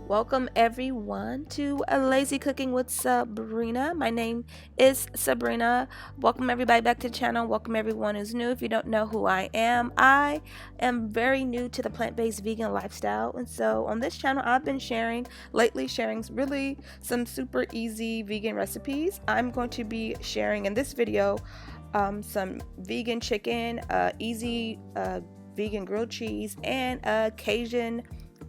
Welcome everyone to Lazy Cooking with Sabrina. My name is Sabrina. Welcome everybody back to the channel. Welcome everyone who's new. If you don't know who I am very new to the plant-based vegan lifestyle. And so on this channel, I've been sharing really some super easy vegan recipes. I'm going to be sharing in this video some vegan chicken, easy vegan grilled cheese, and a Cajun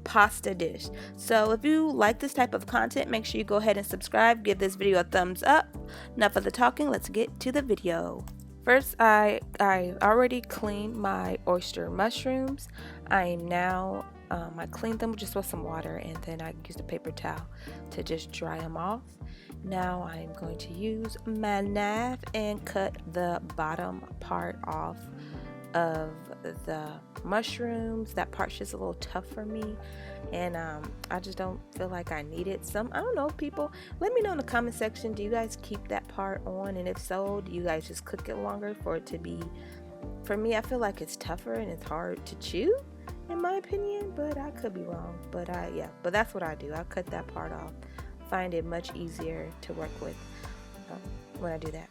pasta dish. So if you like this type of content, make sure you go ahead and subscribe, give this video a thumbs up. Enough of the talking, let's get to the video. First, I already cleaned my oyster mushrooms. I cleaned them just with some water, and then I used a paper towel to just dry them off. Now I'm going to use my knife and cut the bottom part off of the mushrooms. That part's just a little tough for me, and I just don't feel like I need it. I don't know, people, let me know in the comment section, do you guys keep that part on? And if so, do you guys just cook it longer for it to be? For me, I feel like it's tougher and it's hard to chew, in my opinion, but I could be wrong. But that's what I do. I cut that part off. Find it much easier to work with when I do that.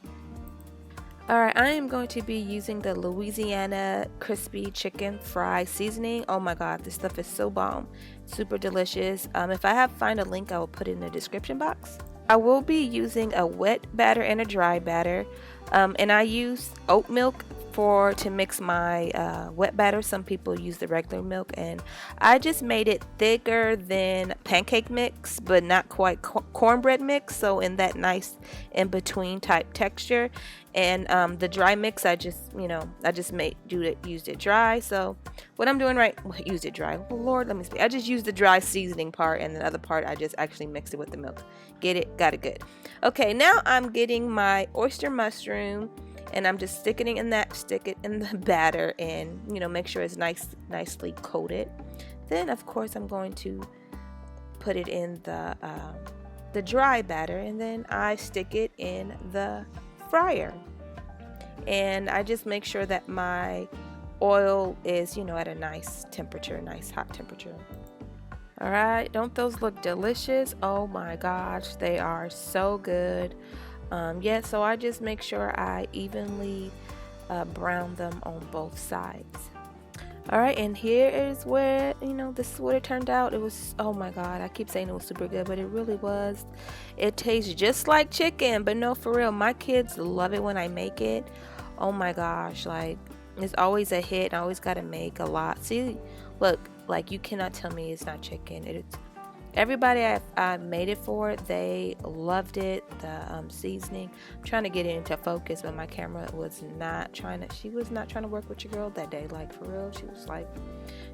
Alright, I am going to be using the Louisiana crispy chicken fry seasoning. Oh my god, this stuff is so bomb. Super delicious. If I find a link, I will put it in the description box. I will be using a wet batter and a dry batter. And I use oat milk to mix my wet batter. Some people use the regular milk, and I just made it thicker than pancake mix, but not quite cornbread mix, so in that nice in between type texture. And the dry mix, I just used it dry. So what I'm doing used it dry. Oh Lord, let me speak. I just used the dry seasoning part, and the other part I just actually mixed it with the milk. Get it? Got it. Good. Okay, now I'm getting my oyster mushroom, and I'm just stick it in the batter, and make sure it's nicely coated. Then of course I'm going to put it in the dry batter, and then I stick it in the fryer, and I just make sure that my oil is at a nice hot temperature. All right, don't those look delicious? Oh my gosh, they are so good. So I just make sure I evenly brown them on both sides. Alright, and here is where, this is what it turned out. It was, oh my god, I keep saying it was super good, but it really was. It tastes just like chicken, but no, for real, my kids love it when I make it. Oh my gosh, like, it's always a hit. I always gotta make a lot. See, look, like, you cannot tell me it's not chicken. It's everybody I made it for, they loved it. The seasoning, I'm trying to get it into focus, but my camera was not trying to work with your girl that day. Like, for real, she was like,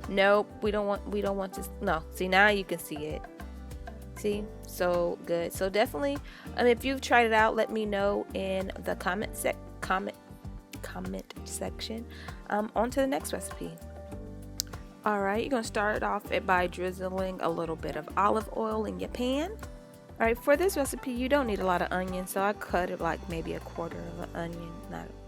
nope, we don't want this. No, see, now you can see it. See, so good. So definitely, if you've tried it out, let me know in the comment section. On to the next recipe. Alright, you're going to start off by drizzling a little bit of olive oil in your pan. Alright, for this recipe, you don't need a lot of onion, so I cut it like maybe a quarter of an onion,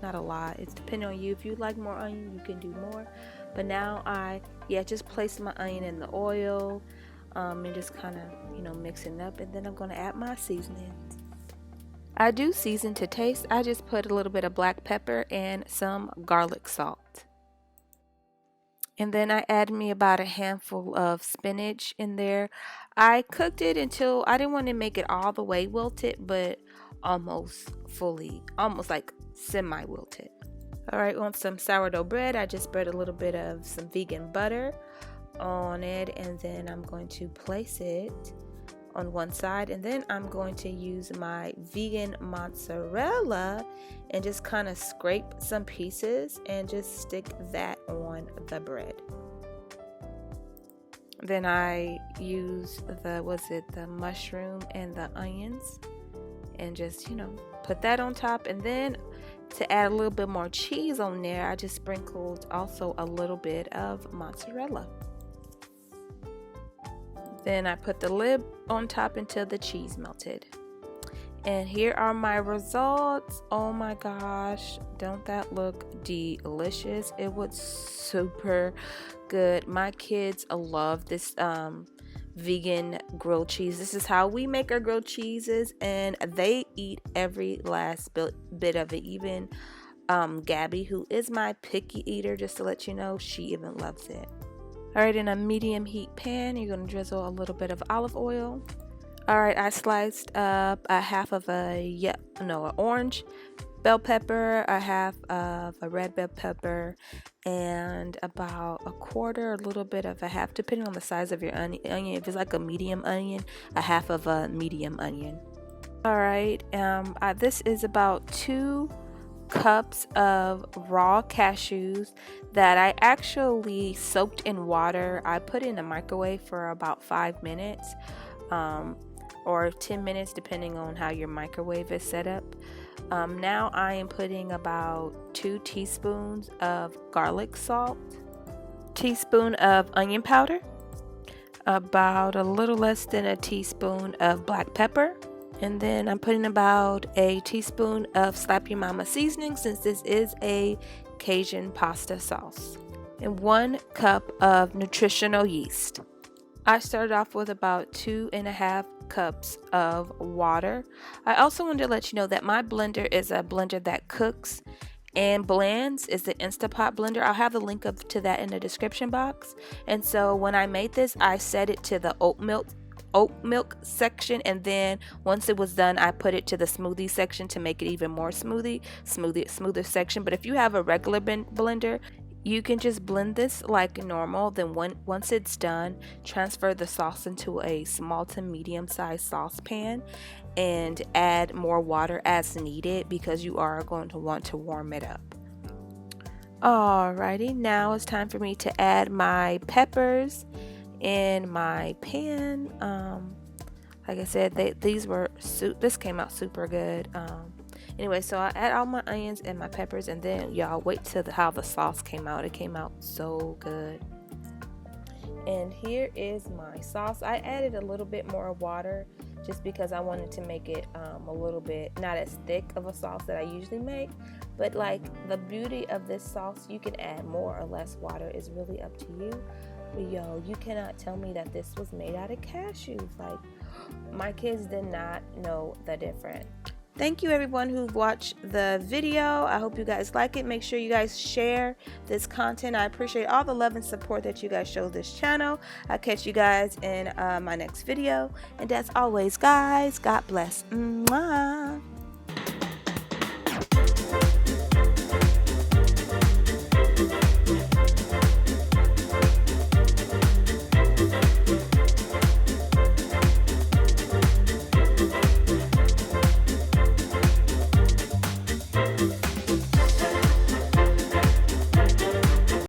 not a lot. It's depending on you. If you like more onion, you can do more. But now I just place my onion in the oil, and just kind of, mixing it up, and then I'm going to add my seasonings. I do season to taste. I just put a little bit of black pepper and some garlic salt. And then I add me about a handful of spinach in there. I cooked it until I didn't want to make it all the way wilted, but almost like semi-wilted. Alright, on some sourdough bread, I just spread a little bit of some vegan butter on it, and then I'm going to place it on one side, and then I'm going to use my vegan mozzarella and just kind of scrape some pieces and just stick that on the bread. Then I use the mushroom and the onions, and just put that on top. And then to add a little bit more cheese on there, I just sprinkled also a little bit of mozzarella. Then I put the lid on top until the cheese melted. And here are my results. Oh my gosh, don't that look delicious? It was super good. My kids love this vegan grilled cheese. This is how we make our grilled cheeses, and they eat every last bit of it. Even Gabby, who is my picky eater, just to let you know, she even loves it. Alright, in a medium heat pan, you're going to drizzle a little bit of olive oil. Alright, I sliced up a half of an orange bell pepper, a half of a red bell pepper, and about a quarter, a little bit of a half, depending on the size of your onion. If it's like a medium onion, a half of a medium onion. Alright, this is about 2 cups of raw cashews that I actually soaked in water. I put in the microwave for about 5 minutes or 10 minutes, depending on how your microwave is set up. Now I am putting about 2 teaspoons of garlic salt, teaspoon of onion powder, about a little less than a teaspoon of black pepper, and then I'm putting about a teaspoon of Slap Your Mama seasoning, since this is a Cajun pasta sauce, and 1 cup of nutritional yeast. I started off with about 2.5 cups of water. I also wanted to let you know that my blender is a blender that cooks and blends. Is the Instapot blender. I'll have the link to that in the description box. And so when I made this, I set it to the oat milk section, and then once it was done, I put it to the smoothie section to make it even more smoother section. But if you have a regular blender, you can just blend this like normal. Then once it's done, transfer the sauce into a small to medium sized saucepan and add more water as needed, because you are going to want to warm it up. Alrighty, now it's time for me to add my peppers in my pan. Like I said, this came out super good. Anyway, so I add all my onions and my peppers, and then y'all wait till how the sauce came out. It came out so good. And here is my sauce. I added a little bit more water just because I wanted to make it a little bit not as thick of a sauce that I usually make. But like, the beauty of this sauce, you can add more or less water. It's really up to you. But yo, you cannot tell me that this was made out of cashews. Like, my kids did not know the difference. Thank you everyone who watched the video. I hope you guys like it. Make sure you guys share this content. I appreciate all the love and support that you guys show this channel. I'll catch you guys in my next video. And as always, guys, God bless. Mwah.